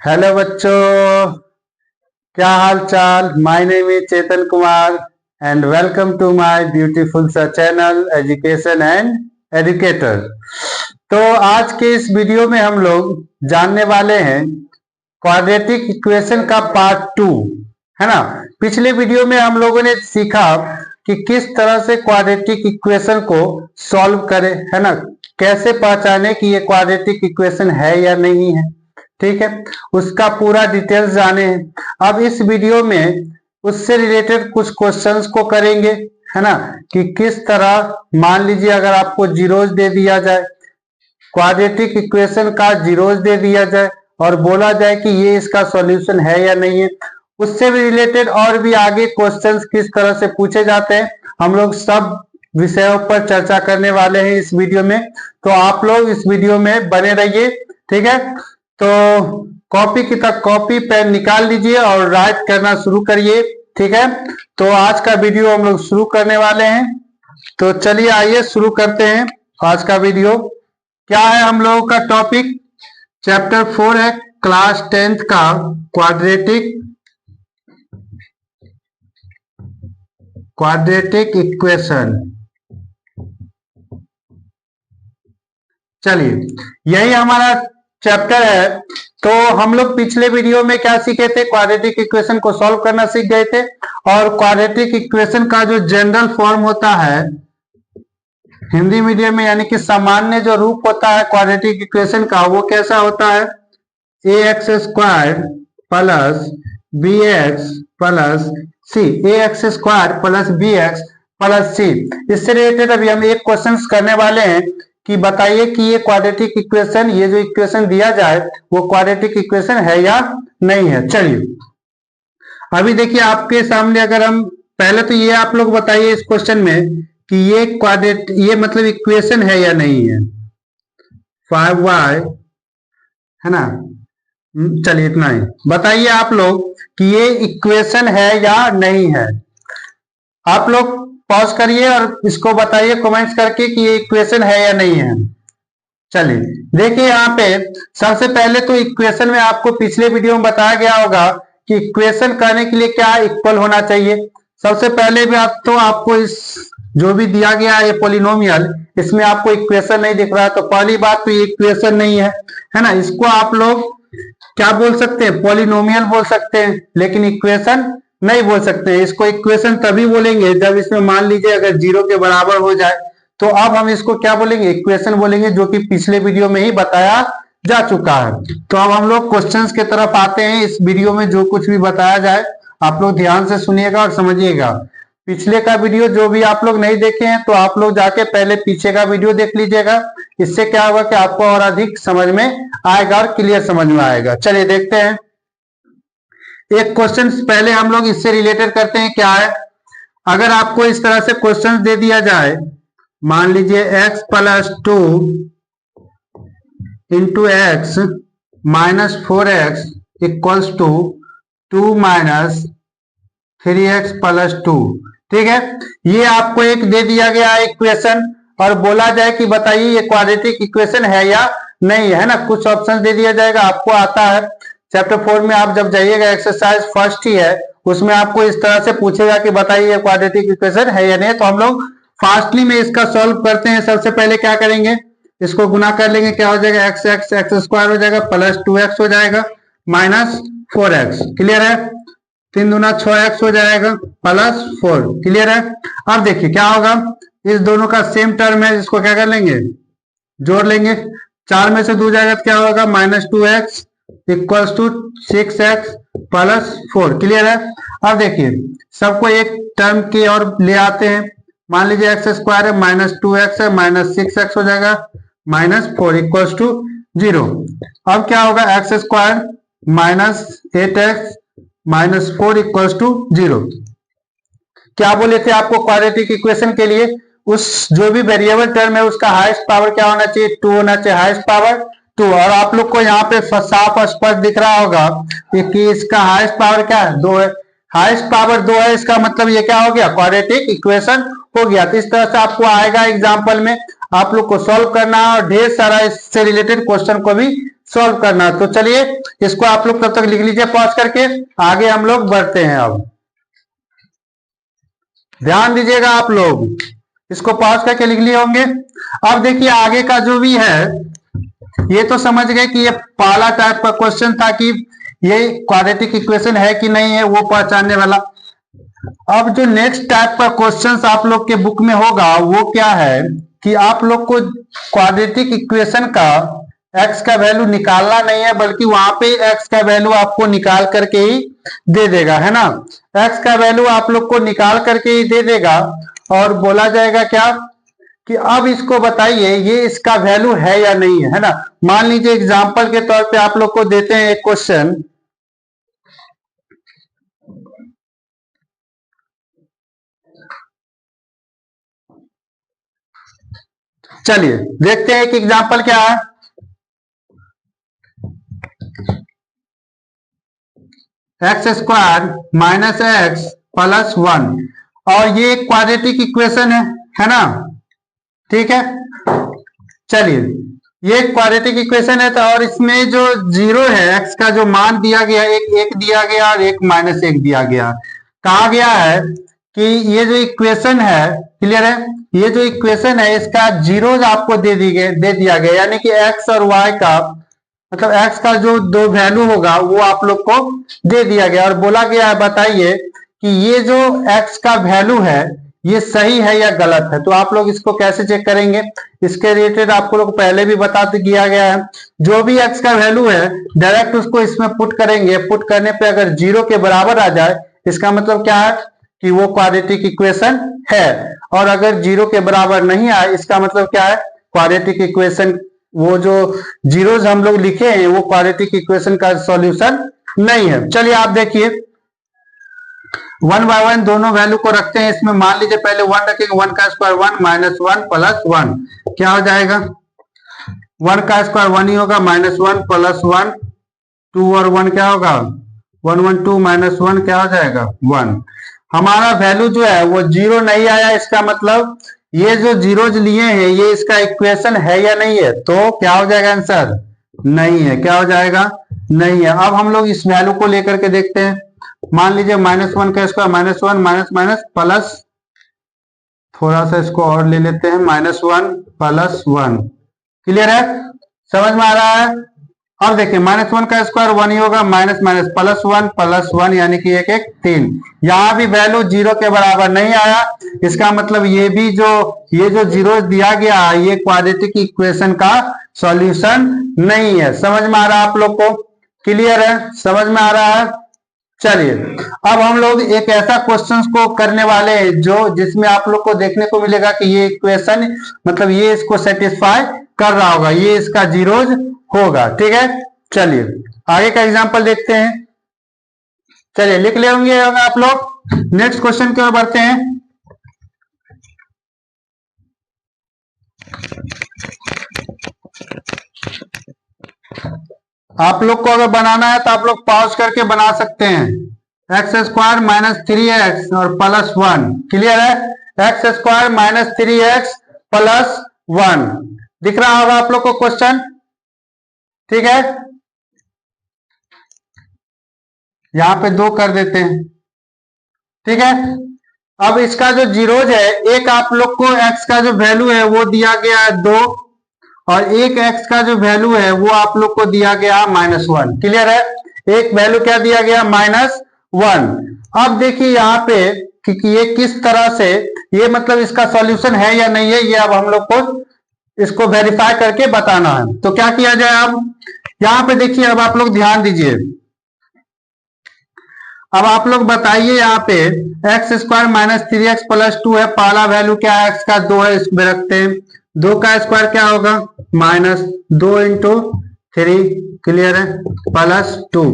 Hello बच्चों, क्या हाल चाल। My name is Chetan Kumar and welcome to my beautiful सा चैनल एजुकेशन एंड एजुकेटर। तो आज के इस वीडियो में हम लोग जानने वाले हैं क्वाड्रेटिक इक्वेशन का पार्ट 2, है ना। पिछले वीडियो में हम लोगों ने सीखा कि किस तरह से क्वाड्रेटिक इक्वेशन को सॉल्व करें, है ना, कैसे पहचाने कि ये क्वाड्रेटिक इक्वेशन है या नहीं है। ठीक है, उसका पूरा डिटेल्स जाने हैं। अब इस वीडियो में उससे रिलेटेड कुछ क्वेश्चंस को करेंगे, है ना, कि किस तरह मान लीजिए अगर आपको जीरोज दे दिया जाए, क्वाड्रेटिक इक्वेशन का जीरोज दे दिया जाए और बोला जाए कि ये इसका सॉल्यूशन है या नहीं है। उससे भी रिलेटेड और भी आगे क्वेश्चंस किस तरह से पूछे जाते हैं, हम लोग सब विषयों पर चर्चा करने वाले हैं इस वीडियो में। तो आप लोग इस वीडियो में बने रहिए, ठीक है। तो कॉपी पेन निकाल लीजिए और राइट करना शुरू करिए, ठीक है। तो आज का वीडियो हम लोग शुरू करने वाले हैं। तो चलिए आइए शुरू करते हैं आज का वीडियो। क्या है हम लोगों का टॉपिक? चैप्टर 4 है क्लास 10th का क्वाड्रेटिक इक्वेशन। चलिए यही हमारा चैप्टर है। तो हम लोग पिछले वीडियो में क्या सीखे थे? क्वाड्रेटिक इक्वेशन को सॉल्व करना सीख गए थे। और क्वाड्रेटिक इक्वेशन का जो जनरल फॉर्म होता है हिंदी मीडियम में, यानी कि सामान्य जो रूप होता है क्वाड्रेटिक इक्वेशन का, वो कैसा होता है? ax square plus bx plus C, ax square plus bx plus C. इससे रिलेटेड अभी हम एक क्वेश्चन करने वाले हैं कि बताइए कि ये क्वाड्रेटिक इक्वेशन, ये जो इक्वेशन दिया जाए वो क्वाड्रेटिक इक्वेशन है या नहीं है। चलिए अभी देखिए आपके सामने, अगर हम पहले तो ये आप लोग बताइए इस क्वेश्चन में कि ये मतलब इक्वेशन है या नहीं है। 5y, है ना। चलिए इतना ही बताइए आप लोग कि ये इक्वेशन है या नहीं है। आप लोग पॉज करिए और इसको बताइए कमेंट्स करके कि ये इक्वेशन है या नहीं है। चलिए देखिए यहाँ पे सबसे पहले तो इक्वेशन में आपको पिछले वीडियो में बताया गया होगा कि इक्वेशन करने के लिए क्या इक्वल होना चाहिए। सबसे पहले भी आपको इस जो भी दिया गया है पॉलिनोमियल, इसमें आपको इक्वेशन नहीं दिख रहा है, तो पहली बात तो ये इक्वेशन नहीं है ना। इसको आप लोग क्या बोल सकते हैं? पॉलिनोमियल बोल सकते हैं, लेकिन इक्वेशन नहीं बोल सकते हैं। इसको इक्वेशन तभी बोलेंगे जब इसमें मान लीजिए अगर 0 के बराबर हो जाए, तो अब हम इसको क्या बोलेंगे? इक्वेशन बोलेंगे, जो कि पिछले वीडियो में ही बताया जा चुका है। तो अब हम लोग क्वेश्चंस के तरफ आते हैं। इस वीडियो में जो कुछ भी बताया जाए आप लोग ध्यान से सुनिएगा और समझिएगा। पिछले का वीडियो जो भी आप लोग नहीं देखे हैं तो आप लोग जाके पहले पीछे का वीडियो देख लीजिएगा। इससे क्या होगा कि आपको और अधिक समझ में आएगा और क्लियर समझ में आएगा। चलिए देखते हैं एक क्वेश्चन पहले हम लोग इससे रिलेटेड करते हैं। क्या है? अगर आपको इस तरह से क्वेश्चन दे दिया जाए, मान लीजिए x plus 2 into x minus 4x equals to 2 minus 3x plus 2, ठीक है। ये आपको एक दे दिया गया है इक्वेशन और बोला जाए कि बताइए ये क्वाड्रेटिक इक्वेशन है या नहीं है ना। कुछ ऑप्शन दे दिया जाएगा, आपको आता है चैप्टर 4 में। आप जब जाइएगा एक्सरसाइज फर्स्ट ही है, उसमें आपको इस तरह से पूछेगा कि बताइए ये क्वाड्रेटिक इक्वेशन है या नहीं। तो हम लोग फास्टली में इसका सॉल्व करते हैं। सबसे पहले क्या करेंगे? इसको गुना कर लेंगे, क्या हो जाएगा? एक्स स्क्वायर हो जाएगा प्लस 2x हो जाएगा माइनस 4x, क्लियर है। 3 दूना 6x हो जाएगा प्लस 4, क्लियर है। अब देखिए क्या होगा, इस दोनों का सेम टर्म है, इसको क्या कर लेंगे? जोड़ लेंगे। 4 में से 2 जाएगा तो क्या होगा? Minus 2x equals to 6x plus 4, clear है। अब देखिए सबको एक टर्म की ओर ले आते हैं। मान लीजिए एक्स स्क्वायर है, माइनस 2x है, माइनस 6x हो जाएगा माइनस 4 इक्वल्स टू 0। अब क्या होगा? X square minus 8x minus 4 equals to 0। क्या बोले थे आपको क्वाड्रेटिक इक्वेशन के लिए? उस जो भी वेरिएबल टर्म है उसका हाईएस्ट पावर क्या होना चाहिए? 2 होना चाहिए, हाईएस्ट पावर 2। और आप लोग को यहाँ पे साफ स्पष्ट दिख रहा होगा कि इसका हाईएस्ट पावर क्या है? 2 है। हाईएस्ट पावर 2 है, इसका मतलब ये क्या हो गया? क्वाड्रेटिक इक्वेशन हो गया। तो इस तरह से आपको आएगा एग्जाम्पल में, आप लोग को सॉल्व करना है और ढेर सारा इससे रिलेटेड क्वेश्चन को भी सॉल्व करना। तो चलिए इसको आप लोग तब तक लिख लीजिए पॉज करके, आगे हम लोग बढ़ते हैं। अब ध्यान दीजिएगा आप लोग, इसको पॉज करके लिख लिए होंगे। अब देखिए आगे का जो भी है, ये तो समझ गए कि ये पहला टाइप का क्वेश्चन था कि ये क्वाड्रेटिक इक्वेशन है कि नहीं है, वो पहचानने वाला। अब जो नेक्स्ट टाइप का क्वेश्चंस आप लोग के बुक में होगा वो क्या है कि आप लोग को क्वाड्रेटिक इक्वेशन का x का वैल्यू निकालना नहीं है, बल्कि वहां पे x का वैल्यू आपको निकाल करके ही दे देगा, है ना। x का वैल्यू आप लोग को निकाल करके ही दे देगा और बोला जाएगा क्या कि अब इसको बताइए ये इसका वैल्यू है या नहीं है ना। मान लीजिए एग्जांपल के तौर पे आप लोग को देते हैं एक क्वेश्चन, चलिए देखते हैं कि एग्जांपल क्या है। X square minus x plus 1, और ये क्वाड्रेटिक इक्वेशन है ना, ठीक है। चलिए ये क्वाड्रेटिक इक्वेशन है, तो और इसमें जो जीरो है, एक्स का जो मान दिया गया, एक दिया गया और एक -1 दिया गया। कहा गया है कि ये जो इक्वेशन है, क्लियर है, ये जो इक्वेशन है इसका जीरोज आपको दे दिया गया, यानी कि एक्स और वाई का मतलब एक्स का जो दो वैल्यू होगा वो आप लोग को दे दिया गया और बोला गया है बताइए कि ये जो एक्स का वैल्यू है ये सही है या गलत है। तो आप लोग इसको कैसे चेक करेंगे, इसके रिलेटेड आपको लोग पहले भी बता दिया गया है। जो भी एक्स का वैल्यू है डायरेक्ट उसको इसमें पुट करेंगे, पुट करने पे अगर जीरो के बराबर आ जाए इसका मतलब क्या है कि वो क्वाड्रेटिक इक्वेशन है, और अगर जीरो के बराबर नहीं आए इसका मतलब क्या है, क्वाड्रेटिक इक्वेशन, वो जो जीरोज हम लोग लिखे हैं वो क्वाड्रेटिक इक्वेशन का सॉल्यूशन नहीं है। चलिए आप देखिए 1 बाय 1 दोनों वैल्यू को रखते हैं इसमें। मान लीजिए पहले 1 रखेंगे, 1 का स्क्वायर 1 माइनस 1 प्लस 1 क्या हो जाएगा, 1 का स्क्वायर 1 ही होगा, -1 प्लस 1 2 और 1 क्या होगा 1 1 2 माइनस 1 क्या हो जाएगा 1। हमारा वैल्यू जो है वो जीरो नहीं आया, इसका मतलब ये जो जीरोज लिए हैं ये इसका इक्वेशन है या नहीं है, तो क्या हो जाएगा आंसर नहीं है। क्या हो जाएगा नहीं है। अब हम लोग इस वैल्यू को लेकर के देखते हैं। मान लीजिए -1 का स्क्वायर -1 माइनस माइनस प्लस, थोड़ा सा इसको और ले लेते हैं, -1 प्लस 1, क्लियर है, समझ में आ रहा है। अब देखिए -1 का स्क्वायर 1 ही होगा, माइनस माइनस प्लस 1 यानी कि 1 1 3। यहां भी वैल्यू जीरो के बराबर नहीं आया, इसका मतलब ये जो जीरो दिया गया है ये क्वाड्रेटिक इक्वेशन का सॉल्यूशन नहीं है। समझ में आ रहा है आप लोग को, क्लियर है, समझ में आ रहा है। चलिए अब हम लोग एक ऐसा क्वेश्चन को करने वाले हैं जो जिसमें आप लोग को देखने को मिलेगा कि ये इक्वेशन मतलब ये इसको सेटिस्फाई कर रहा होगा, ये इसका जीरोज होगा, ठीक है। चलिए आगे का एग्जांपल देखते हैं। चलिए लिख ले होंगे आप लोग, नेक्स्ट क्वेश्चन की ओर बढ़ते हैं। आप लोग को अगर बनाना है तो आप लोग पॉज करके बना सकते हैं। एक्स स्क्वायर माइनस 3x और प्लस 1, क्लियर है, x square minus 3x plus 1 दिख रहा होगा आप लोग को क्वेश्चन, ठीक है। यहां पे 2 कर देते हैं, ठीक है। अब इसका जो जीरोज है, एक आप लोग को x का जो वैल्यू है वो दिया गया है 2, और एक x का जो वैल्यू है वो आप लोग को दिया गया -1, क्लियर है। एक वैल्यू क्या दिया गया -1। अब देखिए यहाँ पे कि ये किस तरह से, ये मतलब इसका सॉल्यूशन है या नहीं है, ये अब हम लोग को इसको वेरीफाई करके बताना है। तो क्या किया जाए, अब यहाँ पे देखिए, अब आप लोग ध्यान दीजिए, अब आप लोग बताइए यहाँ पे x square minus 3x plus 2 है, पहला वैल्यू क्या है, एक्स का 2 है, इसमें रखते हैं। 2 का स्क्वायर क्या होगा -2 इंटू 3, क्लियर है, प्लस 2।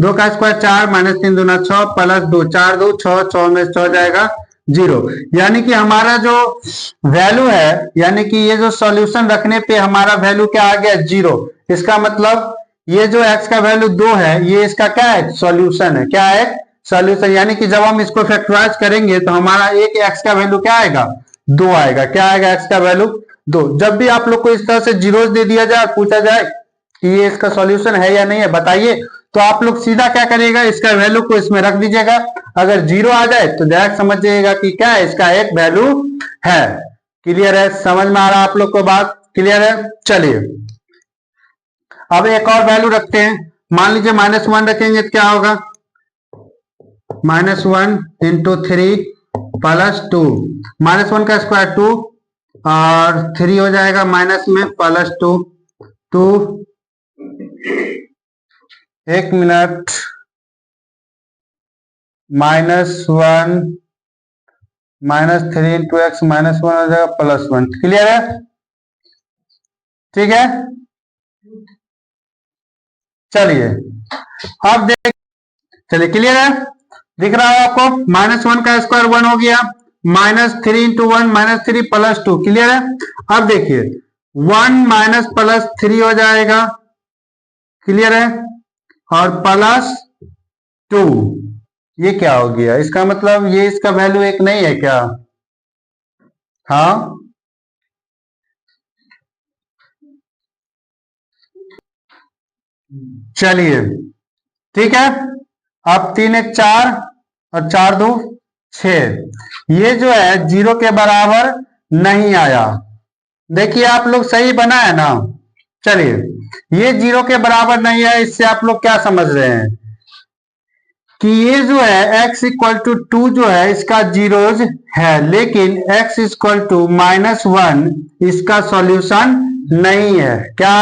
2 का स्क्वायर 4 माइनस 3 दूना 6 प्लस 2, 4 2 6, 6 में 6 जाएगा 0। यानी कि हमारा जो वैल्यू है, यानी कि ये जो सॉल्यूशन रखने पे हमारा वैल्यू क्या आ गया 0। इसका मतलब ये जो x का वैल्यू 2 है ये इसका क्या है, सॉल्यूशन है। क्या है, सॉल्यूशन। यानी कि जब हम इसको फैक्टराइज करेंगे तो हमारा एक x का वैल्यू क्या आएगा 2 आएगा। क्या आएगा, x का वैल्यू 2। जब भी आप लोग को इस तरह से जीरोज दे दिया जाए, पूछा जाए कि ये इसका सॉल्यूशन है या नहीं है, बताइए। तो आप लोग सीधा क्या करिएगा, इसका वैल्यू को इसमें रख दीजिएगा। अगर 0 आ जाए तो डायरेक्ट समझ जाइएगा कि क्या है, इसका एक वैल्यू है। क्लियर है, समझ में आ रहा है आप लोग को बात? क्लियर है। चलिए अब एक और वैल्यू रखते हैं। मान लीजिए -1 रखेंगे तो क्या होगा, -1 इंटू 3 प्लस 2, -1 का स्क्वायर 2 और 3 हो जाएगा माइनस में प्लस 2। 2 एक मिनट, -1 -3 इंटू एक्स -1 हो जाएगा +1। क्लियर है, ठीक है। चलिए अब देख, चलिए क्लियर है, दिख रहा है आपको? -1 का स्क्वायर 1 हो गया, -3 इंटू 1 -3 प्लस 2। क्लियर है। अब देखिए 1 प्लस 3 हो जाएगा, क्लियर है, और प्लस 2, ये क्या हो गया, इसका मतलब ये इसका वैल्यू एक नहीं है क्या? हाँ, चलिए ठीक है। अब 3 1 4 और 4 2 6, ये जो है 0 के बराबर नहीं आया। देखिए आप लोग सही बना है ना? चलिए ये 0 के बराबर नहीं है, इससे आप लोग क्या समझ रहे हैं कि ये जो है x इक्वल टू 2 जो है इसका जीरोज है, लेकिन x इक्वल टू -1 इसका सॉल्यूशन नहीं है। क्या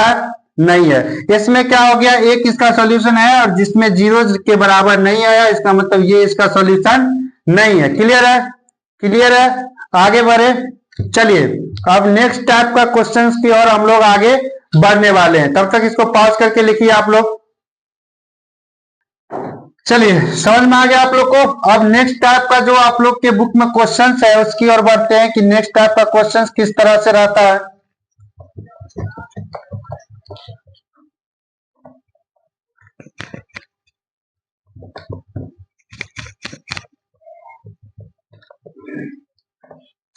नहीं है? इसमें क्या हो गया, एक इसका सॉल्यूशन है और जिसमें जीरोज के बराबर नहीं आया, इसका मतलब ये इसका सॉल्यूशन नहीं है। क्लियर है, क्लियर है, आगे बढ़े। चलिए अब नेक्स्ट टाइप का क्वेश्चंस की ओर हम लोग आगे बढ़ने वाले हैं, तब तक इसको पॉज करके लिखिए आप लोग। चलिए समझ में आ गया आप लोग को। अब नेक्स्ट टाइप का जो आप लोग के बुक में क्वेश्चंस है उसकी ओर बढ़ते हैं कि नेक्स्ट टाइप का क्वेश्चंस किस तरह से रहता है।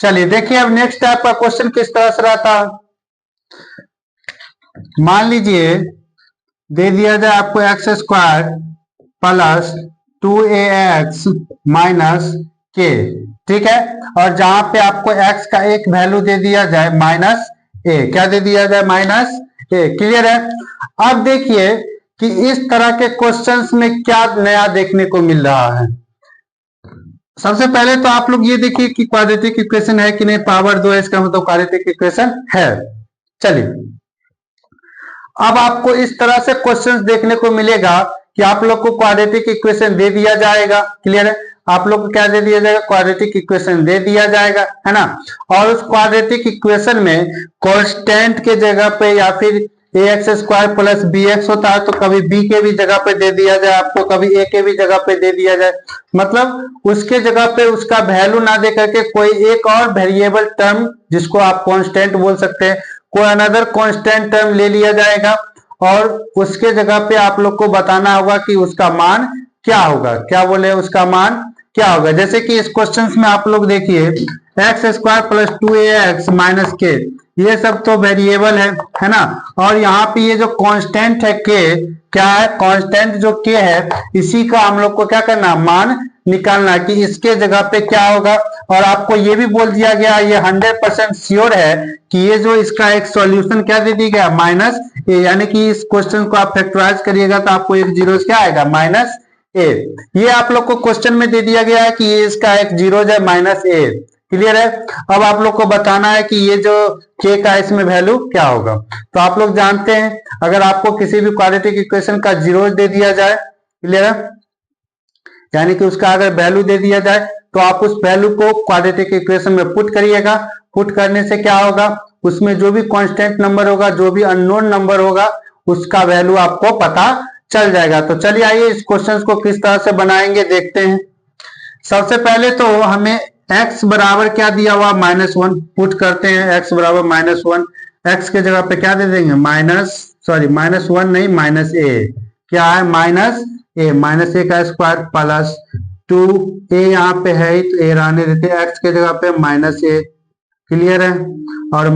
चलिए देखिए अब नेक्स्ट टाइप का क्वेश्चन किस तरह से रहता है। मान लीजिए दे दिया जाए आपको x² प्लस 2ax माइनस के, ठीक है, और जहां पे आपको x का एक वैल्यू दे दिया जाए -a, क्या दे दिया जाए -a। क्लियर है। अब देखिए कि इस तरह के क्वेश्चंस में क्या नया देखने को मिल रहा है। सबसे पहले तो आप लोग ये देखिए कि क्वाड्रेटिक इक्वेशन है कि नहीं, पावर 2 है इसका मतलब क्वाड्रेटिक इक्वेशन है। चलिए अब आपको इस तरह से क्वेश्चंस देखने को मिलेगा कि आप लोग को क्वाड्रेटिक इक्वेशन दे दिया जाएगा। क्लियर है, आप लोग को क्या दे दिया जाएगा, क्वाड्रेटिक इक्वेशन दे दिया जाएगा, है ना। और उस क्वाड्रेटिक इक्वेशन में कांस्टेंट के जगह पे या फिर ax² प्लस bx होता है, तो कभी b के भी जगह पे दे दिया जाए आपको, कभी a के भी जगह पे दे दिया जाए, मतलब उसके जगह पे उसका वैल्यू ना दे करके कोई एक और वेरिएबल टर्म जिसको आप कांस्टेंट बोल सकते हैं, कोई अनदर कांस्टेंट टर्म ले लिया जाएगा और उसके जगह पे आप लोग को बताना होगा कि उसका मान क्या होगा। क्या बोले, उसका मान क्या होगा। जैसे कि इस क्वेश्चन में आप लोग देखिए x² प्लस 2ax माइनस के, ये सब तो वेरिएबल है ना। और यहाँ पे ये जो कांस्टेंट है k, क्या है, कांस्टेंट जो k है इसी का हम लोग को क्या करना, मान निकालना कि इसके जगह पे क्या होगा। और आपको ये भी बोल दिया गया, ये 100% श्योर है कि ये जो इसका एक सॉल्यूशन क्या दे दिया गया, -a, यानी कि इस क्वेश्चन को आप फैक्टराइज करिएगा तो आपको एक जीरो क्या आएगा, -a। ये आप लोग को क्वेश्चन में दे दिया गया है कि ये इसका एक जीरो है -a। क्लियर है। अब आप लोग को बताना है कि ये जो k का इसमें वैल्यू क्या होगा। तो आप लोग जानते हैं अगर आपको किसी भी क्वाड्रेटिक इक्वेशन का जीरो दे दिया जाए, क्लियर है, यानी कि उसका अगर वैल्यू दे दिया जाए तो आप उस वैल्यू को क्वाड्रेटिक इक्वेशन में पुट करिएगा। पुट करने से क्या होगा, उसमें जो भी कांस्टेंट नंबर होगा, जो भी अननोन नंबर होगा, उसका वैल्यू आपको पता चल जाएगा। तो चलिए आइए इस क्वेश्चन को किस तरह से बनाएंगे देखते हैं। सबसे पहले तो हमें x बराबर क्या दिया हुआ, -1 पुट करते हैं। x बराबर -1, x के जगह पे क्या दे देंगे, -1 नहीं -a, क्या है -a का स्क्वायर प्लस 2a, यहाँ पे है तो a रहने देते हैं, x के जगह पे -a। क्लियर है, और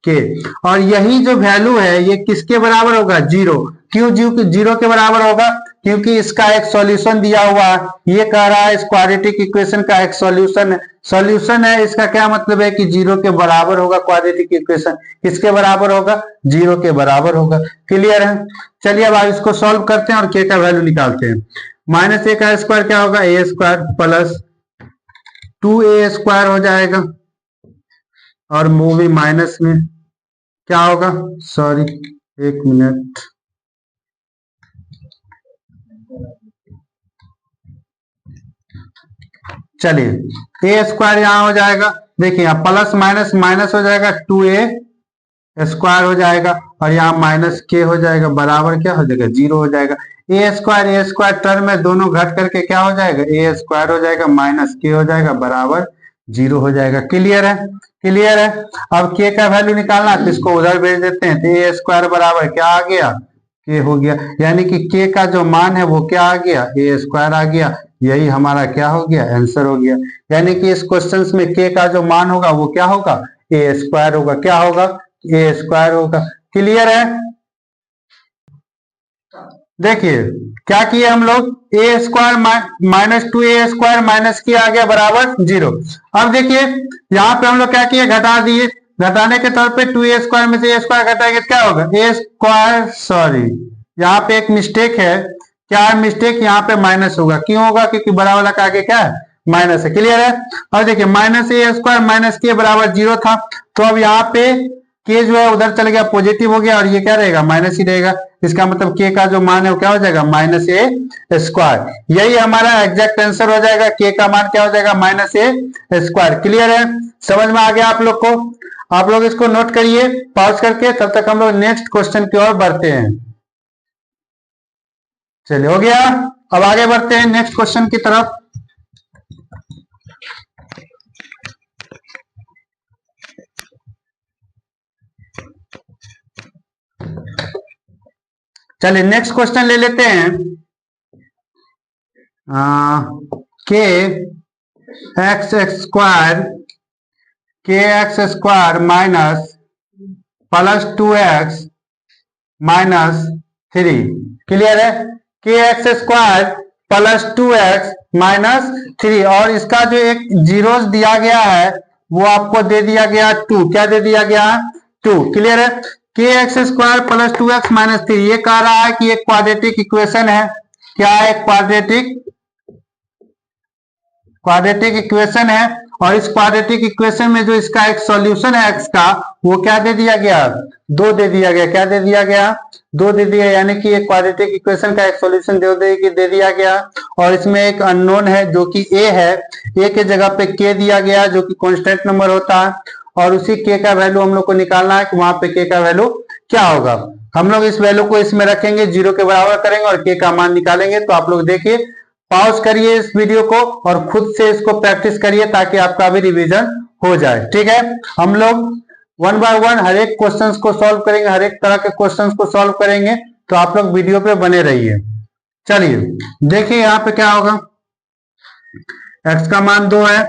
के। और यही जो वैल्यू है ये किसके बराबर होगा? जीरो। क्यों जीरो के बराबर होगा? क्योंकि इसका एक सॉल्यूशन दिया हुआ है। ये कह रहा है इस क्वाड्रेटिक इक्वेशन का एक सॉल्यूशन है। सॉल्यूशन है इसका क्या मतलब है कि जीरो के बराबर होगा। क्वाड्रेटिक इक्वेशन किसके बराबर होगा? जीरो के बराबर होगा। क्लियर है? चलिए अब इसको सॉल्व करते हैं और के का वैल्यू निकालते हैं। माइनस ए का स्क्वायर क्या होगा? ए स्क्वायर प्लस 2a स्क्वायर हो जाएगा, और वो भी माइनस में क्या होगा? सॉरी, एक मिनट, चलिए ए स्क्वायर यहां हो जाएगा। देखिए यहाँ प्लस माइनस माइनस हो जाएगा, 2a स्क्वायर हो जाएगा, और यहाँ माइनस के हो जाएगा, बराबर क्या हो जाएगा? जीरो हो जाएगा। ए स्क्वायर टर्म में दोनों घट करके क्या हो जाएगा? ए स्क्वायर हो जाएगा माइनस के हो जाएगा, बराबर जीरो हो जाएगा। क्लियर है? क्लियर है? अब के का वैल्यू निकालना तो इसको उधर भेज देते हैं, तो ए स्क्वायर बराबर क्या आ गया? के हो गया। यानी कि के का जो मान है वो क्या आ गया? ए स्क्वायर आ गया। यही हमारा क्या हो गया? आंसर हो गया। यानी कि इस क्वेश्चन में के का जो मान होगा वो क्या होगा? ए स्क्वायर होगा। क्या होगा? ए स्क्वायर होगा। क्लियर है? देखिए क्या किए हम लोग? A square minus 2a square minus किया आ गया बराबर जीरो। अब देखिए यहाँ पे हम लोग क्या किए? घटा दिए। घटाने के तौर पे 2a स्क्वायर में से a स्क्वायर घटाएंगे क्या होगा? ए स्क्वायर, सॉरी यहाँ पे एक मिस्टेक है। क्या है मिस्टेक? यहाँ पे माइनस होगा। क्यों होगा? क्योंकि बड़ा वाला का आगे क्या है? माइनस है। क्लियर है? और देखिए माइनस ए स्क्वायर माइनस के बराबर जीरो था, तो अब यहाँ पे के जो है उधर चले गया, पॉजिटिव हो गया, और ये क्या रहेगा? माइनस ही रहेगा। इसका मतलब के का जो मान है वो क्या हो जाएगा? माइनस ए स्क्वायर। यही हमारा एग्जैक्ट आंसर हो जाएगा। के का मान क्या हो जाएगा? माइनस ए स्क्वायर। क्लियर है? समझ में आ गया आप लोग को? आप लोग इसको नोट करिए पॉज करके, तब तक हम लोग नेक्स्ट क्वेश्चन की ओर बढ़ते हैं। चलिए हो गया। अब आगे बढ़ते हैं नेक्स्ट क्वेश्चन की तरफ। चलिए नेक्स्ट क्वेश्चन ले लेते हैं। के x square minus plus 2x minus 3। Clear है? के x square plus 2x minus 3, और इसका जो एक जीरोस दिया गया है वो आपको दे दिया गया 2। क्या दे दिया गया? 2। क्लियर है? के x square plus 2x minus 3 ये कह रहा है कि एक क्वाड्रेटिक इक्वेशन है। क्या है? क्वाड्रेटिक इक्वेशन है, और इस क्वाड्रेटिक इक्वेशन में जो इसका एक सॉल्यूशन है एक्स का, वो क्या दे दिया गया? 2 दे दिया गया। क्या दे दिया गया? 2 दे दिया। यानी कि एक क्वाड्रेटिक इक्वेशन का एक सॉल्यूशन दे दिया गया, और इसमें एक अननोन है जो कि ए है। ए के जगह पे के दिया गया जो कि कांस्टेंट नंबर होता है, और उसी के का वैल्यू हम लोग को निकालना है कि वहां पे के का वैल्यू क्या होगा। हम लोग इस वैल्यू को इसमें रखेंगे, जीरो के बराबर करेंगे और के का मान निकालेंगे। तो आप लोग देखिए, पॉज करिए इस वीडियो को और खुद से इसको प्रैक्टिस करिए ताकि आपका भी रिवीजन हो जाए। ठीक है? हम लोग 1 बाय 1 हर एक क्वेश्चंस को सॉल्व करेंगे, हर एक तरह के क्वेश्चंस को सॉल्व करेंगे। तो आप लोग वीडियो पे बने रहिए। चलिए देखिए यहाँ पे क्या होगा। एक्स का मान 2 है,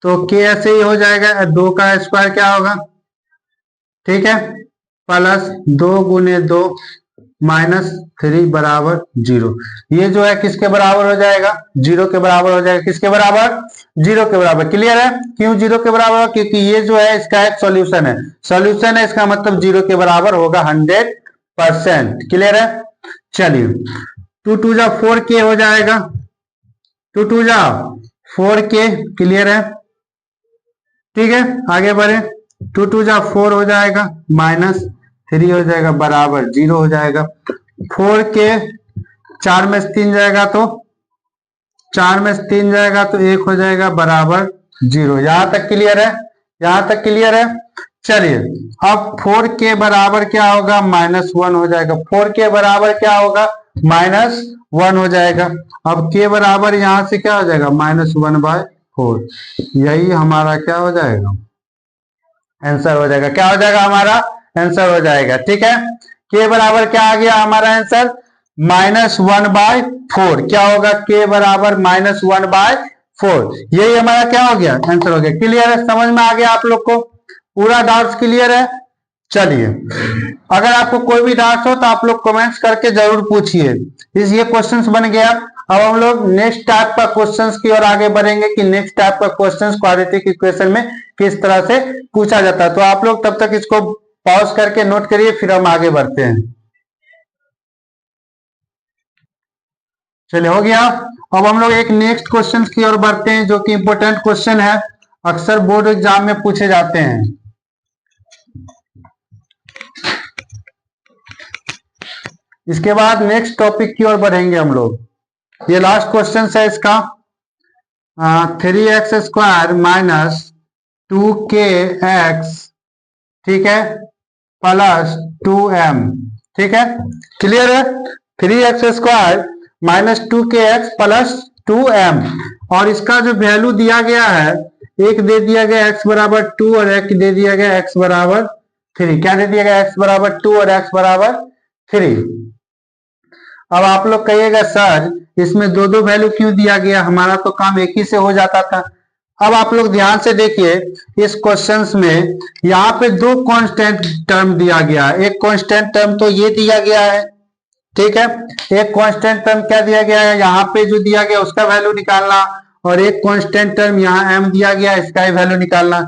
तो के ऐसे ही हो जाएगा। 2 का स्क्वायर क्या होगा? ठीक है, प्लस 2 गुने 2 माइनस 3 बराबर 0। ये जो है किसके बराबर हो जाएगा? 0 के बराबर हो जाएगा। किसके बराबर? 0 के बराबर। क्लियर है? क्यों 0 के बराबर? क्योंकि ये जो है इसका एक सॉल्यूशन है। सॉल्यूशन है इसका मतलब 0 के बराबर होगा 100%। क्लियर है? चलिए 2 2 जा 4k हो जाएगा। 2 2 जा 4k। क्लियर है? ठीक है, आगे बढ़े। 2 2 जा 4 हो जाएगा, माइनस 3 हो जाएगा, बराबर 0 हो जाएगा। 4 के 4 में से 3 जाएगा तो 4 में से 3 जाएगा तो 1 हो जाएगा, बराबर 0। यहां तक क्लियर है? यहां तक क्लियर है? चलिए अब 4 के बराबर क्या होगा? -1 हो जाएगा। 4 के बराबर क्या होगा? -1 हो जाएगा। अब के बराबर यहां से क्या हो जाएगा? -1/4। यही हमारा क्या हो जाएगा? आंसर हो जाएगा। क्या हो जाएगा? हमारा आंसर हो जाएगा। ठीक है, के बराबर क्या आ गया हमारा आंसर? -1/4। क्या होगा? के बराबर -1/4। यही हमारा क्या हो गया? आंसर हो गया। क्लियर है? समझ में आ गया आप लोग को? पूरा डाउट्स क्लियर है? चलिए, अगर आपको कोई भी डाउट हो तो आप लोग कमेंट्स करके जरूर पूछिए। इस ये क्वेश्चंस बन गया। अब हम लोग नेक्स्ट टाइप का क्वेश्चंस की ओर आगे बढ़ेंगे कि नेक्स्ट टाइप का क्वेश्चंस क्वाड्रेटिक इक्वेशन में किस तरह से पूछा जाता है। तो आप लोग तब तक इसको पॉज करके नोट करिए, फिर हम आगे बढ़ते हैं। चलिए, हो गया। अब हम लोग एक नेक्स्ट क्वेश्चन की ओर बढ़ते हैं जो कि इंपॉर्टेंट क्वेश्चन है, अक्सर बोर्ड एग्जाम में पूछे जाते हैं। इसके बाद नेक्स्ट टॉपिक की ओर बढ़ेंगे हम लोग। ये लास्ट क्वेश्चन है इसका, 3x² माइनस 2kx, ठीक है, प्लस 2m, ठीक है, क्लियर है। 3x² minus 2kx plus 2m, और इसका जो वैल्यू दिया गया है, एक दे दिया गया x बराबर 2 और एक दे दिया गया x बराबर 3। क्या दे दिया गया? x बराबर 2 और x बराबर 3। अब आप लोग कहिएगा सर इसमें दो दो वैल्यू क्यों दिया गया, हमारा तो काम एक ही से हो जाता था। अब आप लोग ध्यान से देखिए, इस क्वेश्चंस में यहाँ पे दो कांस्टेंट टर्म दिया गया है। एक कांस्टेंट टर्म तो ये दिया गया है, ठीक है। एक कांस्टेंट टर्म क्या दिया गया है, यहाँ पे जो दिया गया उसका वैल्यू निकालना, और एक कांस्टेंट टर्म यहाँ m दिया गया इसका ही वैल्यू निकालना।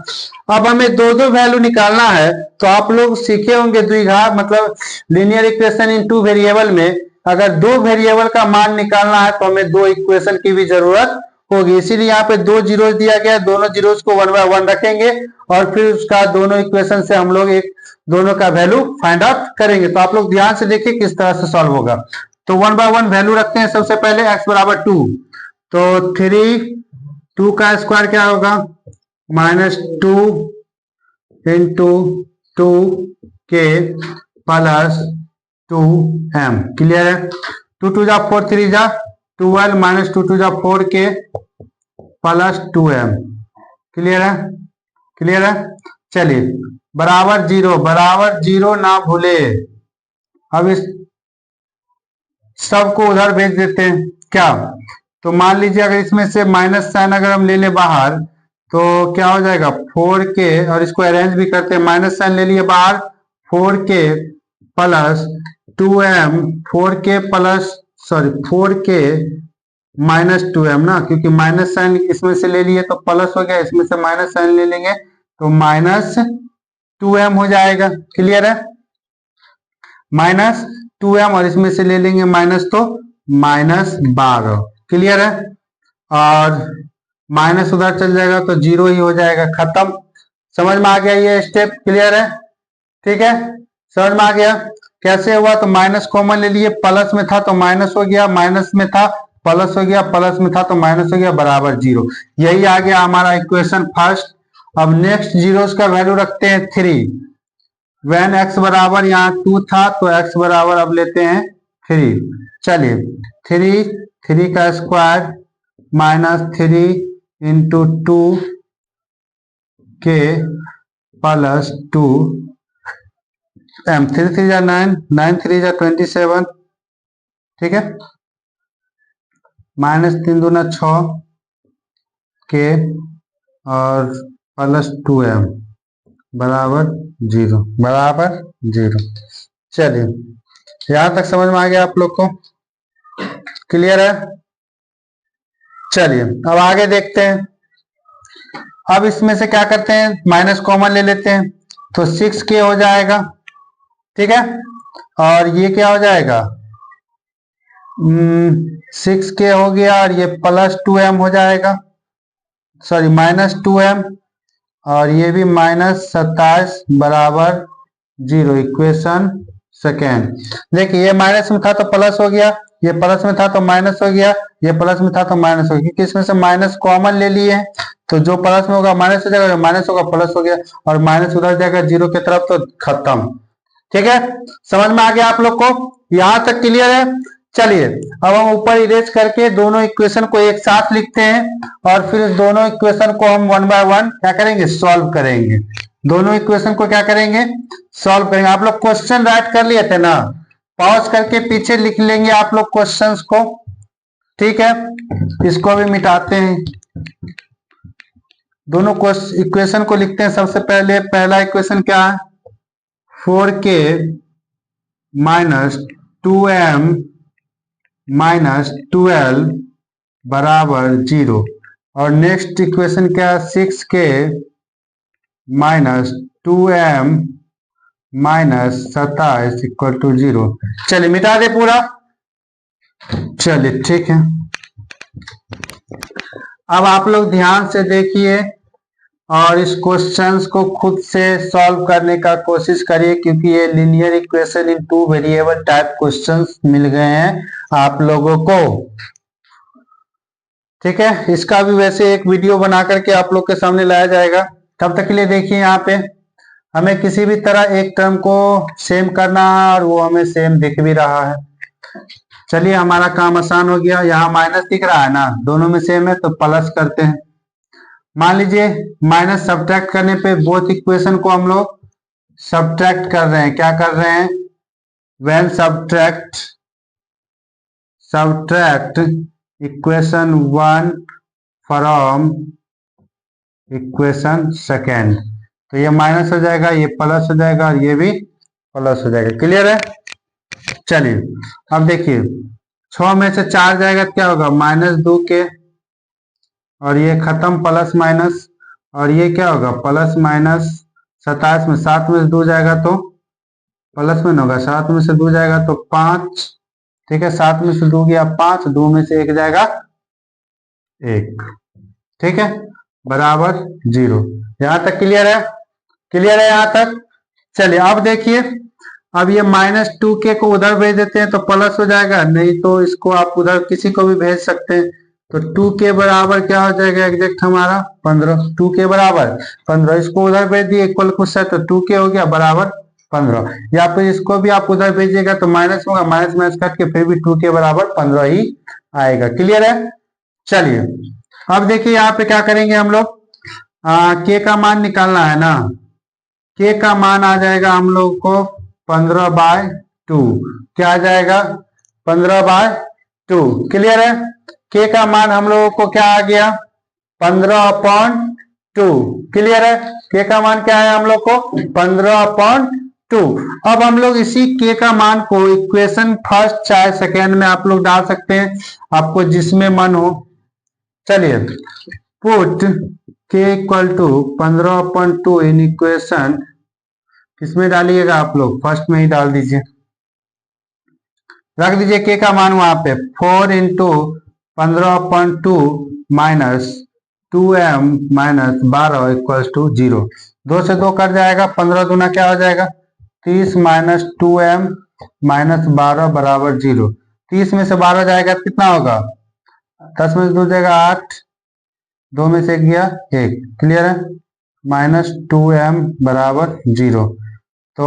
अब हमें दो दो वैल्यू निकालना है, तो आप लोग सीखे होंगे द्विघात मतलब linear equation in two variable में अगर दो वेरिएबल का मान निकालना है तो हमें दो इक्वेशन की भी जरूरत होगी। इसीलिए यहाँ पे दो जीरोस दिया गया है, दोनों जीरोस को 1 बाय 1 रखेंगे और फिर उसका दोनों इक्वेशन से हम लोग एक दोनों का वैल्यू फाइंड आउट करेंगे। तो आप लोग ध्यान से देखिए किस तरह से सॉल्व होगा। तो 1 बाय 1 वैल्यू रखते हैं। सबसे पहले x बराबर 2, तो 2 का स्क्वायर क्या होगा, minus 2 into 2k plus 2m, clear है। 2 2 जा 4, 3 जा 12 माइनस 2 2 जा 4k प्लस 2m, क्लियर है, क्लियर है। चलिए, बराबर जीरो ना भूले। अब इस सबको उधर भेज देते हैं क्या, तो मान लीजिए अगर इसमें से माइनस साइन अगर हम ले ले बाहर तो क्या हो जाएगा 4k, और इसको अरेंज भी करते हैं, माइनस साइन ले लिए बाहर 4k plus 2m, 4k plus 4k minus 2m ना, क्योंकि माइनस साइन इसमें से ले लिए तो प्लस हो गया, इसमें से माइनस साइन ले लेंगे तो माइनस 2m हो जाएगा, क्लियर है। माइनस 2m और इसमें से ले लेंगे माइनस तो माइनस 12, क्लियर है। और माइनस उधर चल जाएगा तो जीरो ही हो जाएगा, खत्म। समझ में आ गया ये स्टेप, क्लियर है, ठीक है, समझ में आ गया। कैसे हुआ, तो माइनस कॉमन ले लिए, प्लस में था तो माइनस हो गया, माइनस में था प्लस हो गया, प्लस में था तो माइनस हो गया, बराबर जीरो। यही आ गया हमारा इक्वेशन फर्स्ट। अब नेक्स्ट जीरोस का वैल्यू रखते हैं 3। वेन x बराबर यहाँ 2 था तो x बराबर अब लेते हैं 3। चलिए, 3 का square minus 3 into 2k plus 2m, 3 3 जा 9, 9 3 जा 27, ठीक है, माइनस 3 दूना 6k और प्लस 2m बराबर जीरो। चलिए, यहां तक समझ में आ गया आप लोग को, क्लियर है। चलिए, अब आगे देखते हैं। अब इसमें से क्या करते हैं, माइनस कॉमन ले लेते हैं तो 6k हो जाएगा, ठीक है, और ये क्या हो जाएगा 6k हो गया, और ये प्लस 2m हो जाएगा, सॉरी माइनस 2m, और ये भी माइनस 27 बराबर जीरो, इक्वेशन सेकेंड। देखिए, ये माइनस में था तो प्लस हो गया, ये प्लस में था तो माइनस हो गया, ये प्लस में था तो माइनस हो गया, क्योंकि इसमें से माइनस कॉमन ले लिए हैं तो जो प्लस में होगा माइनस हो जाएगा, जो माइनस होगा प्लस हो गया, और माइनस उधर जाएगा जीरो की तरफ तो खत्म, ठीक है। समझ में आ गया आप लोग को, यहां तक क्लियर है। चलिए, अब हम ऊपर इरेज करके दोनों इक्वेशन को एक साथ लिखते हैं और फिर इस दोनों इक्वेशन को हम 1 बाय 1 क्या करेंगे, सॉल्व करेंगे। दोनों इक्वेशन को क्या करेंगे, सॉल्व करेंगे। आप लोग क्वेश्चन राइट कर लिए थे ना, पॉज करके पीछे लिख लेंगे आप लोग क्वेश्चंस को, ठीक है। इसको भी मिटाते हैं, दोनों इक्वेशन को लिखते हैं। सबसे पहले पहला इक्वेशन क्या है, 4k माइनस 2m माइनस 12 बराबर 0। और नेक्स्ट इक्वेशन क्या है, 6k minus 2m minus 27 equal to 0। चलिए मिटा दे पूरा। चलिए ठीक है, अब आप लोग ध्यान से देखिए और इस क्वेश्चंस को खुद से सॉल्व करने का कोशिश करिए, क्योंकि ये linear equation in two variable type questions मिल गए हैं आप लोगों को। ठीक है, इसका भी वैसे एक वीडियो बना करके आप लोग के सामने लाया जाएगा। तब तक के लिए देखिए, यहाँ पे हमें किसी भी तरह एक टर्म को सेम करना है और वो हमें सेम दिख भी रहा है। चलिए हमारा काम आसान हो गया। यहाँ माइनस दिख रहा है ना, दोनों में सेम है तो प्लस करते हैं। मान लीजिए माइनस सब्ट्रैक्ट करने पे बोथ इक्वेशन को हम लोग सब्ट्रैक्ट कर रहे हैं। क्या कर रहे हैं, when subtract equation 1 from equation second, तो ये माइनस हो जाएगा, ये प्लस हो जाएगा और ये भी प्लस हो जाएगा। क्लियर है। चलिए अब देखिए 6 में से 4 जाएगा तो क्या होगा, -2k, और ये खत्म प्लस माइनस, और ये क्या होगा प्लस माइनस 27 में 7 में से 2 जाएगा तो प्लस में होगा, 7 में से 2 जाएगा तो 5। ठीक है, 7 में से 2 गया 5, 2 में से 1 जाएगा 1। ठीक है, बराबर 0। यहां तक क्लियर है, क्लियर है यहाँ तक। चलिए अब देखिए, अब ये -2k को उधर भेज देते हैं तो प्लस हो जाएगा, नहीं तो इसको आप उधर किसी को भी भेज सकते हैं। तो 2k बराबर क्या हो जाएगा एग्जैक्ट हमारा 15। 2k बराबर 15, इसको उधर भेज दिए इक्वल कुछ है तो 2k हो गया बराबर 15। या फिर इसको भी आप उधर भेजिएगा तो माइनस होगा, माइनस माइनस करके फिर भी 2k बराबर 15 ही आएगा। क्लियर है। चलिए अब देखिए यहाँ पे क्या करेंगे हम लोग, k का मान निकालना है ना। k का मान आ जाएगा हम लोग को 15/2। क्या आ जाएगा 15/2। क्लियर है। k का मान हम लोगों को क्या आ गया 15/2। क्लियर है, k का मान क्या है हम लोग को 15/2। अब हम लोग इसी k का मान को इक्वेशन फर्स्ट चाहे सेकेंड में आप लोग डाल सकते हैं, आपको जिसमें मन हो। चलिए put k equal to 15/2 in equation, किसमें डालिएगा आप लोग, फर्स्ट में ही डाल दीजिए, रख दीजिए k का मान वहां पे 4 into 15/2 minus 2m minus 12 equal to 0। 2 से 2 कट जाएगा, 15 दूना क्या हो जाएगा 30 माइनस 2m माइनस 12 बराबर 0। 30 में से 12 जाएगा तो कितना होगा, 10 में से 2 जाएगा 8, 2 में से 1 गया 1। क्लियर है, -2m बराबर 0। तो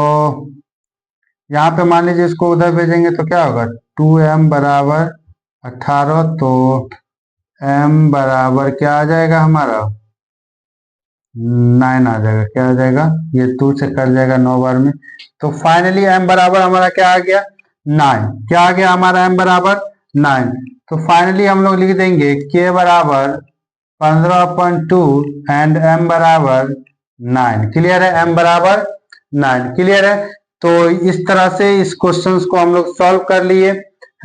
यहाँ पे मान लीजिए इसको उधर भेजेंगे तो क्या होगा 2m बराबर 18, तो m बराबर क्या आ जाएगा हमारा 9 आ जाएगा। क्या आ जाएगा, ये 2 से कट जाएगा 9 बार में, तो फाइनली m बराबर हमारा क्या आ गया 9। क्या आ गया हमारा m बराबर 9। तो फाइनली हम लोग लिख देंगे k बराबर 15/2 एंड m बराबर 9। क्लियर है, m बराबर 9। क्लियर है। तो इस तरह से इस क्वेश्चंस को हम लोग सॉल्व कर लिए,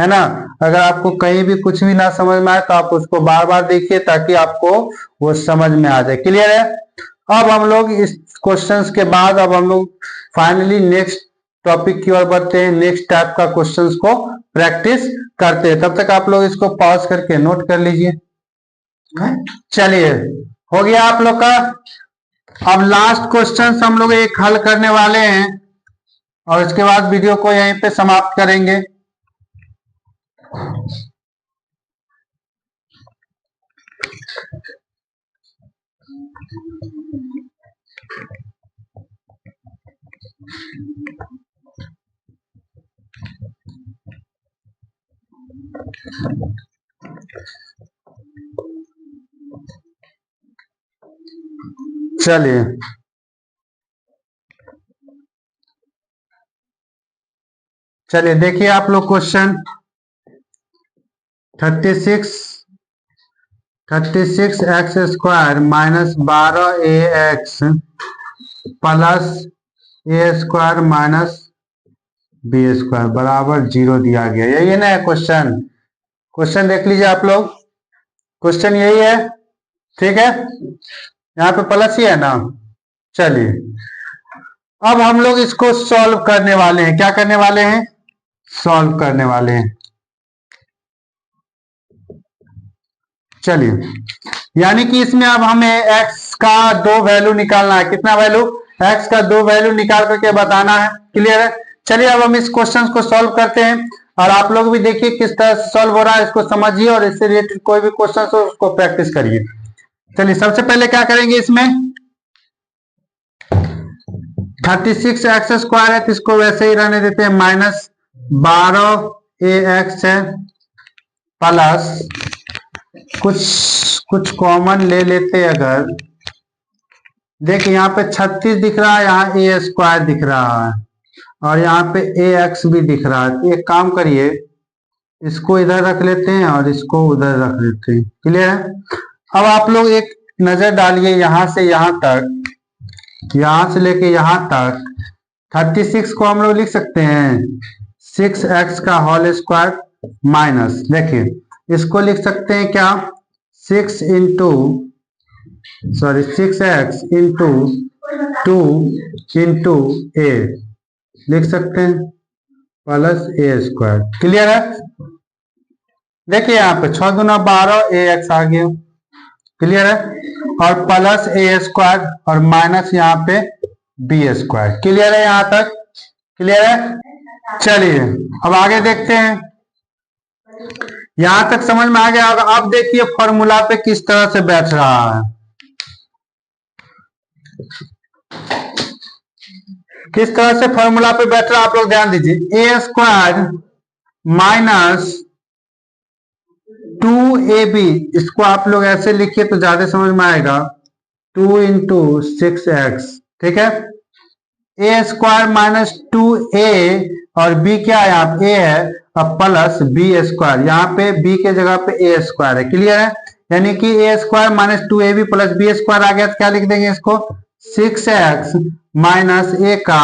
है ना। अगर आपको कहीं भी कुछ भी ना समझ में आए तो आप उसको बार बार देखिए ताकि आपको वो समझ में आ जाए। क्लियर है। अब हम लोग इस क्वेश्चंस के बाद अब हम लोग फाइनली नेक्स्ट टॉपिक की ओर बढ़ते हैं, नेक्स्ट टाइप का क्वेश्चंस को प्रैक्टिस करते हैं। तब तक आप लोग इसको पॉज करके नोट कर लीजिए। चलिए हो गया आप लोग का। अब लास्ट क्वेश्चन हम लोग एक हल करने वाले हैं और इसके बाद वीडियो को यहीं पे समाप्त करेंगे। चलिए चलिए देखिए आप लोग question 36x² minus 12ax plus A square minus B square बराबर 0 दिया गया। यही है ना क्वेश्चन? क्वेश्चन देख लीजिए आप लोग, क्वेश्चन यही है, ठीक है। यहाँ पे प्लस ही है ना। चलिए अब हम लोग इसको सॉल्व करने वाले हैं। क्या करने वाले हैं? सॉल्व करने वाले हैं। चलिए, यानी कि इसमें अब हमें x का 2 वैल्यू निकालना है। कितना वैल्यू? x का 2 वैल्यू निकाल करके बताना है। क्लियर है? चलिए अब हम इस क्वेश्चन को सॉल्व करते हैं और आप लोग भी देखिए किस तरह से सॉल्व हो रहा है, इसको समझिए और इससे रिलेटेड कोई भी क्वेश्चन हो उसको प्रैक्टिस करिए। चलिए सबसे पहले क्या करेंगे, इसमें 36x स्क्वायर है तो इसको वैसे ही रहने देते हैं, माइनस 12ax है, प्लस कुछ कॉमन ले लेते अगर, देखिए यहाँ पे 36 दिख रहा है, यहाँ ए स्क्वायर दिख रहा है और यहाँ पे ए एक्स भी दिख रहा है। तो एक काम करिए, इसको इधर रख लेते हैं और इसको उधर रख लेते हैं। क्लियर है? अब आप लोग एक नजर डालिए यहां से यहां तक, यहां से लेके यहां तक 36 को हम लोग लिख सकते हैं 6x का होल स्क्वायर माइनस, देखिए इसको लिख सकते हैं क्या, 6x इंटू 2 इंटू ए लिख सकते हैं, प्लस ए स्क्वायर। क्लियर है? देखिए यहाँ पे 6 दूना 12 ए एक्स आ गया। क्लियर है? और प्लस ए स्क्वायर और माइनस यहाँ पे बी स्क्वायर। क्लियर है यहाँ तक? क्लियर है? चलिए अब आगे देखते हैं। यहां तक समझ में आ गया होगा। अब देखिए फॉर्मूला पे किस तरह से बैठ रहा है, किस तरह से फॉर्मूला पे बैठ रहा है, आप लोग ध्यान दीजिए। ए स्क्वायर माइनस 2ab, इसको आप लोग ऐसे लिखिए तो ज्यादा समझ में आएगा, 2 इंटू 6x। ठीक है? ए स्क्वायर माइनस 2a और b क्या है, यहाँ पे a है, अब प्लस बी स्क्वायर, यहाँ पे b के जगह पे a स्क्वायर है। क्लियर है? यानी कि A square minus 2ab plus B square आ गया तो क्या लिख देंगे इसको, 6x माइनस a का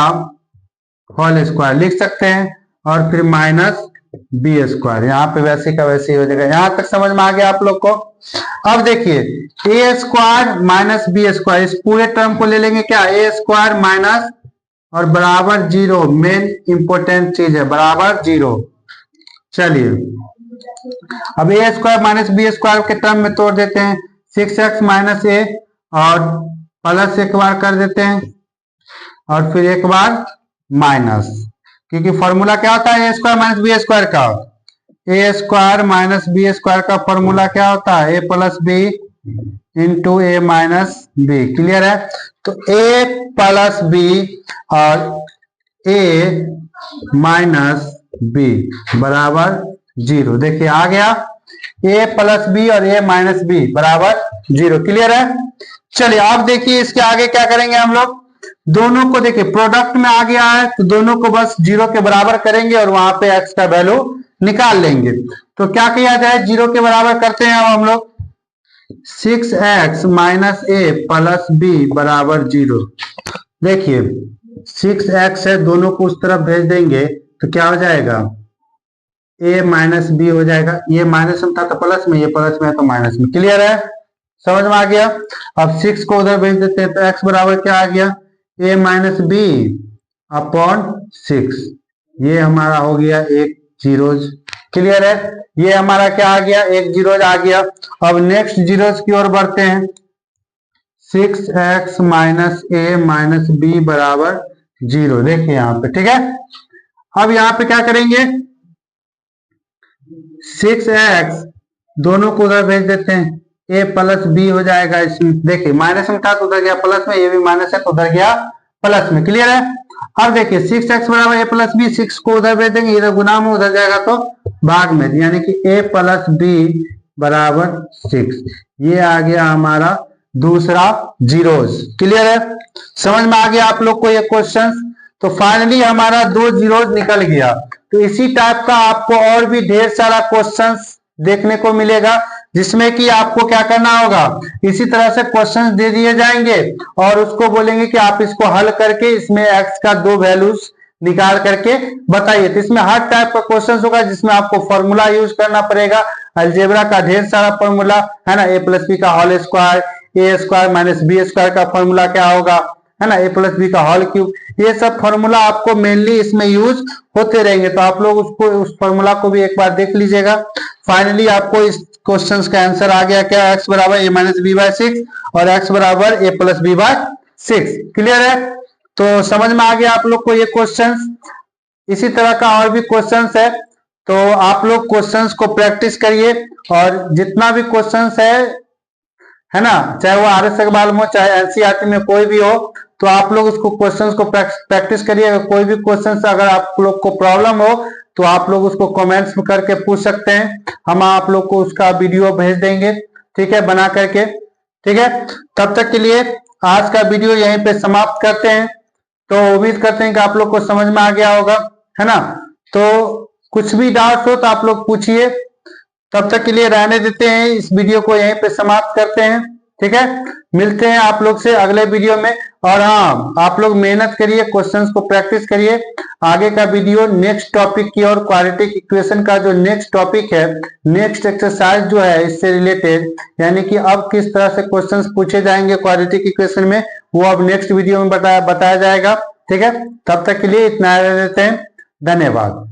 होल स्क्वायर लिख सकते हैं और फिर माइनस बी स्क्वायर, यहाँ पे वैसे का वैसे ही हो जाएगा। यहां तक समझ में आ गया आप लोग को? अब देखिए ए स्क्वायर माइनस बी स्क्वायर, इस पूरे टर्म को ले लेंगे क्या, ए स्क्वायर माइनस और बराबर 0, मेन इंपोर्टेंट चीज है बराबर 0। चलिए अब ए स्क्वायर माइनस बी स्क्वायर के टर्म में तोड़ देते हैं, 6x माइनस ए और प्लस एक बार कर देते हैं और फिर एक बार माइनस, क्योंकि फॉर्मूला क्या होता है ए स्क्वायर माइनस बी स्क्वायर का, ए स्क्वायर माइनस बी स्क्वायर का फॉर्मूला क्या होता है, ए प्लस बी इंटू ए माइनस बी। क्लियर है? तो ए प्लस बी और ए माइनस बी बराबर 0। देखिए आ गया, ए प्लस बी और ए माइनस बी बराबर 0। क्लियर है? चलिए आप देखिए इसके आगे क्या करेंगे हम लोग, दोनों को देखिए प्रोडक्ट में आ गया है तो दोनों को बस 0 के बराबर करेंगे और वहां पे x का वैल्यू निकाल लेंगे। तो क्या किया जाए, 0 के बराबर करते हैं अब हम लोग, 6x माइनस ए प्लस बी बराबर 0। देखिए 6x है, दोनों को उस तरफ भेज देंगे तो क्या हो जाएगा, a माइनस बी हो जाएगा। ये माइनस में था तो प्लस में, ये प्लस में है तो माइनस में। क्लियर है? समझ में आ गया? अब 6 को उधर भेज देते हैं तो x बराबर क्या आ गया, a माइनस बी अपॉन 6। ये हमारा हो गया एक जीरोज। क्लियर है? ये हमारा क्या आ गया, एक जीरोज आ गया। अब नेक्स्ट जीरोज की ओर बढ़ते हैं, 6x माइनस ए माइनस बी बराबर 0। देखिए यहाँ पे, ठीक है? अब यहाँ पे क्या करेंगे, 6x दोनों को उधर भेज देते हैं, a प्लस बी हो जाएगा इसमें। देखिए माइनस में था तो उधर गया प्लस में, ये भी माइनस है तो उधर गया प्लस में। क्लियर है? अब देखिए 6x बराबर a प्लस बी, 6 को उधर भेज देंगे, इधर गुना में उधर जाएगा तो भाग में, यानी कि a प्लस बी बराबर 6। ये आ गया हमारा दूसरा जीरोज। क्लियर है? समझ में आ गया आप लोग को ये क्वेश्चन? तो फाइनली हमारा 2 जीरोज निकल गया। तो इसी टाइप का आपको और भी ढेर सारा क्वेश्चंस देखने को मिलेगा जिसमें कि आपको क्या करना होगा, इसी तरह से क्वेश्चंस दे दिए जाएंगे और उसको बोलेंगे कि आप इसको हल करके इसमें एक्स का 2 वैल्यूज निकाल करके बताइए। तो इसमें हर टाइप का क्वेश्चन होगा जिसमें आपको फॉर्मूला यूज करना पड़ेगा, अलजेब्रा का ढेर सारा फॉर्मूला है ना, ए प्लस बी का होल स्क्वायर, ए स्क्वायर माइनस बी स्क्वायर का फॉर्मूला क्या होगा, है ना, ए प्लस बी का होल क्यूब, ये सब फॉर्मूला आपको मेनली इसमें यूज होते रहेंगे। तो आप लोग उसको उस फॉर्मूला को भी एक बार देख लीजिएगा। फाइनली आपको इस क्वेश्चन का आंसर आ गया क्या, एक्स बराबर ए माइनस बी बाय 6 और एक्स बराबर ए प्लस बी बाय 6। क्लियर है? तो समझ में आ गया आप लोग को ये क्वेश्चंस। इसी तरह का और भी क्वेश्चंस है, तो आप लोग क्वेश्चंस को प्रैक्टिस करिए और जितना भी क्वेश्चंस है ना, चाहे वो आर एस अग्रवाल हो चाहे एनसीईआरटी में कोई भी हो, तो आप लोग उसको क्वेश्चंस को प्रैक्टिस करिए। अगर कोई भी क्वेश्चंस अगर आप लोग को प्रॉब्लम हो तो आप लोग उसको कमेंट्स में करके पूछ सकते हैं, हम आप लोग को उसका वीडियो भेज देंगे, ठीक है, बना करके। ठीक है, तब तक के लिए आज का वीडियो यहीं पे समाप्त करते हैं। तो उम्मीद करते हैं कि आप लोग को समझ में आ गया होगा, है ना। तो कुछ भी डाउट हो तो आप लोग पूछिए। तब तक के लिए रहने देते हैं, इस वीडियो को यहीं पे समाप्त करते हैं। ठीक है, मिलते हैं आप लोग से अगले वीडियो में। और हाँ, आप लोग मेहनत करिए, क्वेश्चंस को प्रैक्टिस करिए। आगे का वीडियो नेक्स्ट टॉपिक की और क्वाड्रेटिक इक्वेशन का जो नेक्स्ट टॉपिक है, नेक्स्ट एक्सरसाइज जो है इससे रिलेटेड, यानी कि अब किस तरह से क्वेश्चंस पूछे जाएंगे क्वाड्रेटिक इक्वेशन में, वो अब नेक्स्ट वीडियो में बताया जाएगा। ठीक है, तब तक के लिए इतना रह देते हैं। धन्यवाद।